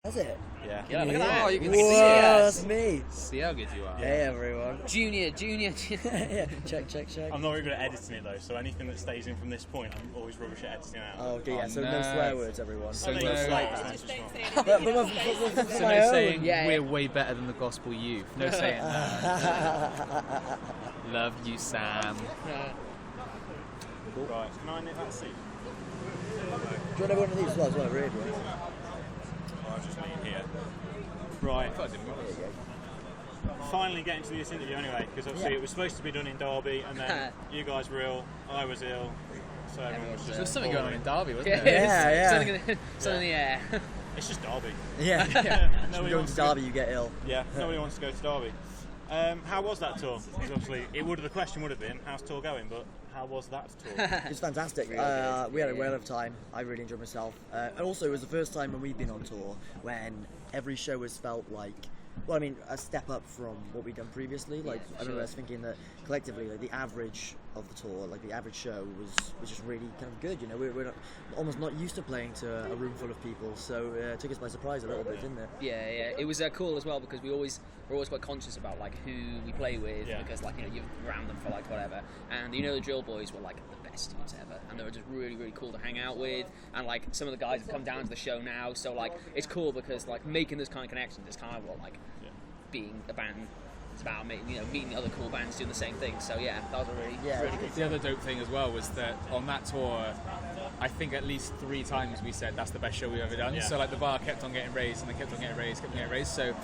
That's it. Yeah. Yeah, look at that. Oh, you can Whoa, see that's it. me. See how good you are. Hey everyone. Junior. Yeah, check. I'm not very good at editing it though, so anything that stays in from this point, I'm always rubbish at editing out. Oh, okay, yeah. Oh, So no. no swear words, everyone. So no no- slight But words, just wrong. for So my no own. saying Yeah, we're yeah. way better than the gospel youth. No saying that. Love you, Sam. Right, can I nip that seat? Do you want to have one of these as well? It's one really, right? Oh, I'll just leave here. Right. Finally getting to this interview anyway, because obviously it was supposed to be done in Derby, and then you guys were ill, I was ill, so everyone was just. There was something going on in Derby, wasn't Yeah, there? Yeah. Something in the air. It's just Derby. Yeah. Nobody Going wants to Derby, you get ill. Yeah, nobody wants to go to Derby. How was that tour? Because obviously, the question would have been, how's tour going? But how was that tour? It was fantastic. We had a whale of time. I really enjoyed myself. And also, it was the first time when we've been on tour when every show has felt like, well, I mean, a step up from what we'd done previously. Like, I remember us thinking that collectively, like the average of the tour, like the average show was just really kind of good. You know, we're almost not used to playing to a room full of people, so it took us by surprise a little bit, didn't it? Yeah. It was cool as well because we're always quite conscious about like who we play with because like you're around them for like whatever, and the Drill Boys were like the best dudes ever, and they were just really really cool to hang out with, and like some of the guys have come down to the show now, so like it's cool because like making those kind of connections is kind of what like being a band. It's about meeting other cool bands doing the same thing. So yeah, that was a really cool. The other dope thing as well was that on that tour, I think at least 3 times we said that's the best show we've ever done. Yeah. So like the bar kept on getting raised and they kept on getting raised. So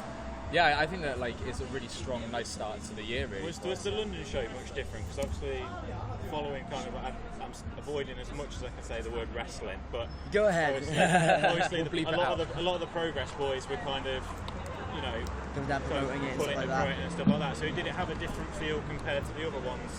yeah, I think that like it's a really strong, nice start to the year. Really. Was the London show much different? Because obviously, following kind of, I'm avoiding as much as I can say the word wrestling, but Go ahead. obviously We'll bleep a it lot out. of the Progress boys were kind of, Coming down promoting it and stuff like that. promoting it and stuff like that. So did it have a different feel compared to the other ones,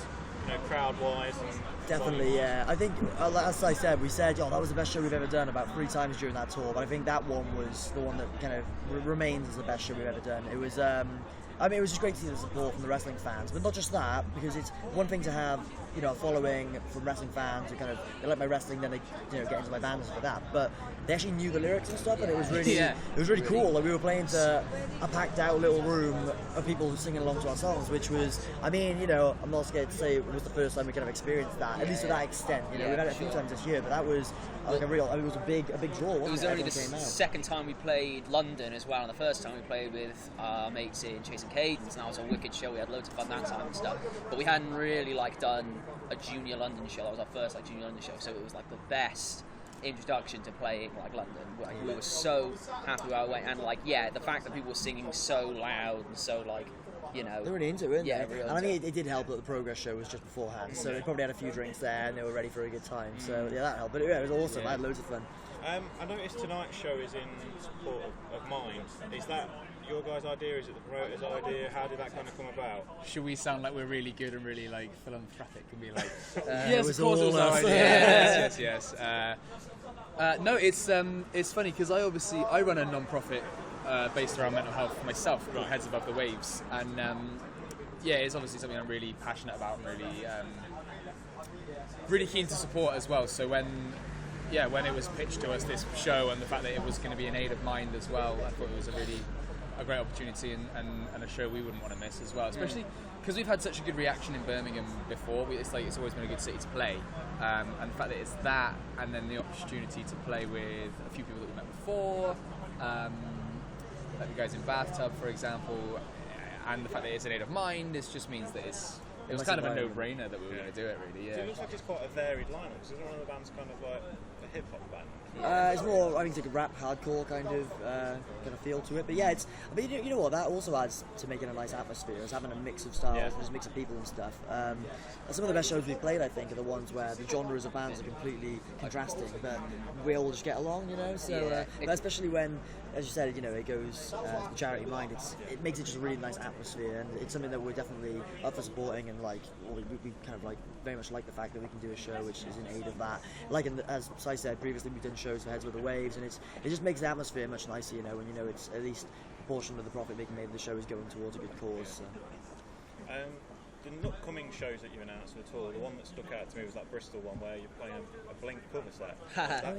crowd-wise? And Definitely, yeah. I think, as I said, we said, that was the best show we've ever done about 3 times during that tour. But I think that one was the one that kind of remains as the best show we've ever done. It was, it was just great to see the support from the wrestling fans. But not just that, because it's one thing to have, a following from wrestling fans who kind of, they like my wrestling, then they, get into my band and stuff like that. But they actually knew the lyrics and stuff, and it was really, it was really cool. Like we were playing to a packed out little room of people singing along to our songs, which was, I'm not scared to say it was the first time we kind of experienced that, at least to that extent. We've had it a few times this year, but that was like it was a big draw. It was only the second time we played London as well, and the first time we played with our mates in Chasing Cadence, and that was a wicked show. We had loads of fun that time and stuff, but we hadn't really done a junior London show. That was our first junior London show, so it was like the best introduction to playing like London. We were so happy with our way, and the fact that people were singing so loud and so they're really into it, weren't yeah, they? really and I mean, it did help that the Progress show was just beforehand, so they probably had a few drinks there and they were ready for a good time. So yeah, that helped. But it was awesome. I had loads of fun. I noticed tonight's show is in support of mine. Is that your guys' idea? Is it the promoter's idea? How did that kind of come about? Should we sound like we're really good and really like philanthropic and be like, yes, of course it was our idea. yes. No, it's funny because I run a non-profit based around mental health myself called Heads Above the Waves, and it's obviously something I'm really passionate about and really keen to support as well. So when it was pitched to us, this show, and the fact that it was going to be in aid of Mind as well, I thought it was a great opportunity and a show we wouldn't want to miss as well, especially because we've had such a good reaction in Birmingham before. It's always been a good city to play, and the fact that it's that, and then the opportunity to play with a few people that we met before, like the guys in Bathtub, for example, and the fact that it's in aid of Mind, it just means that it was kind of a no-brainer that we were going to do it, really. Yeah. So it looks like it's quite a varied lineup. Because isn't one of the bands kind of like a hip-hop band? It's more, I think, like a rap, hardcore kind of feel to it. But yeah, you know what? That also adds to making a nice atmosphere. It's having a mix of styles, and just a mix of people and stuff. And some of the best shows we've played, I think, are the ones where the genres of bands are completely contrasting, but we all just get along, So, but especially when, as you said, it goes to the charity Mind. It makes it just a really nice atmosphere, and it's something that we're definitely up for supporting. And we kind of very much like the fact that we can do a show which is in aid of that. As I said previously, we've done shows for Heads with the Waves, and it just makes the atmosphere much nicer, when it's at least a portion of the profit making made of the show is going towards a good cause. So. The upcoming shows that you announced for the tour, the one that stuck out to me was that Bristol one where you're playing a Blink cover set.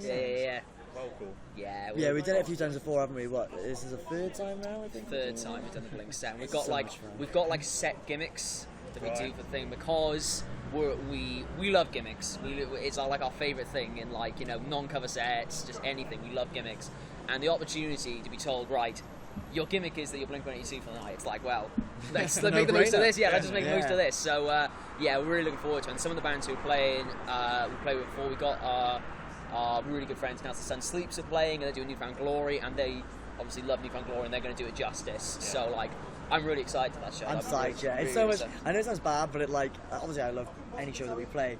Yeah. vocal. Yeah, we've done it a few times before, haven't we? What, this is the third time now, I think? Third time we've done the Blink set. We've So got like much fun. we've got like set gimmicks that we do for the thing because we love gimmicks. It's like our favourite thing in like, you know, non-cover sets, just anything. We love gimmicks, and the opportunity to be told, right, your gimmick is that you're Blink-182 for the night. It's like, well, let's make the most of this. Yeah, let's just make the most of this. So we're really looking forward to it. And some of the bands who are playing, we played with before. We got our really good friends now, the Sun Sleeps are playing, and they're doing Newfound Glory, and they obviously love Newfound Glory, and they're going to do it justice. Yeah. So like, I'm really excited for that show. I'm psyched, yeah. It's so much. I know it sounds bad, but it like obviously I love any show that we play.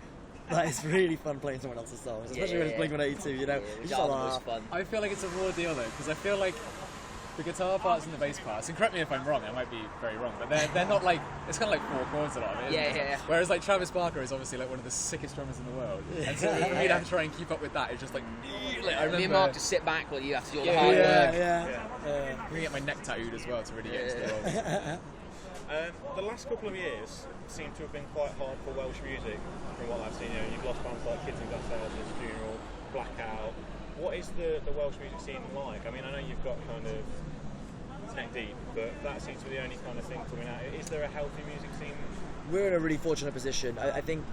But it's really fun playing someone else's songs, especially when it's Blink-182. You know, it's just a laugh. Fun. I feel like it's a raw deal though, because I feel like the guitar parts and the bass parts, and correct me if I'm wrong, I might be very wrong, but they're not like, it's kind of like 4 chords a lot of it, isn't it? Yeah. Whereas like Travis Barker is obviously like one of the sickest drummers in the world, and so for me to have to try and keep up with that, it's just like I remember... Me and Mark just sit back while you have to do all the hard work. I'm going to get my neck tattooed as well to really get into the role. The last couple of years seem to have been quite hard for Welsh music, from what I've seen. You know, you've lost bands like Kids and Dust Houses, Funeral, Blackout. What is the Welsh music scene like? I mean, I know you've got kind of neck deep, but that seems to be the only kind of thing coming out. Is there a healthy music scene? We're in a really fortunate position. I think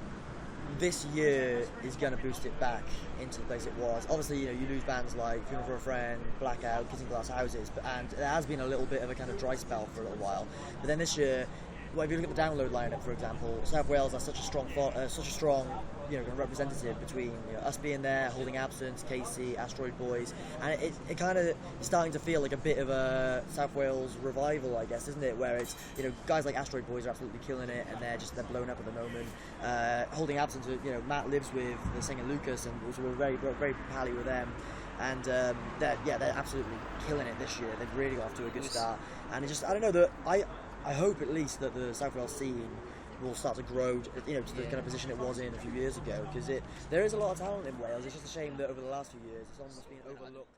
this year is going to boost it back into the place it was. Obviously, you know, you lose bands like Funeral for a Friend, Blackout, Kissing Glass Houses, and there has been a little bit of a kind of dry spell for a little while. But then this year, well, if you look at the download lineup, for example, South Wales has such a strong, you know, kind of representative between, you know, us being there, Holding Absence, Casey, Asteroid Boys, and it kind of is starting to feel like a bit of a South Wales revival, I guess, isn't it? Where it's, you know, guys like Asteroid Boys are absolutely killing it, and they're blown up at the moment. Holding Absence, you know, Matt lives with the singer Lucas, and we're very pally with them. And they're absolutely killing it this year. They've really got off to a good start, and it just, I don't know, that I hope at least that the South Wales scene will start to grow, you know, to the kind of position it was in a few years ago, because there is a lot of talent in Wales. It's just a shame that over the last few years it's almost been overlooked.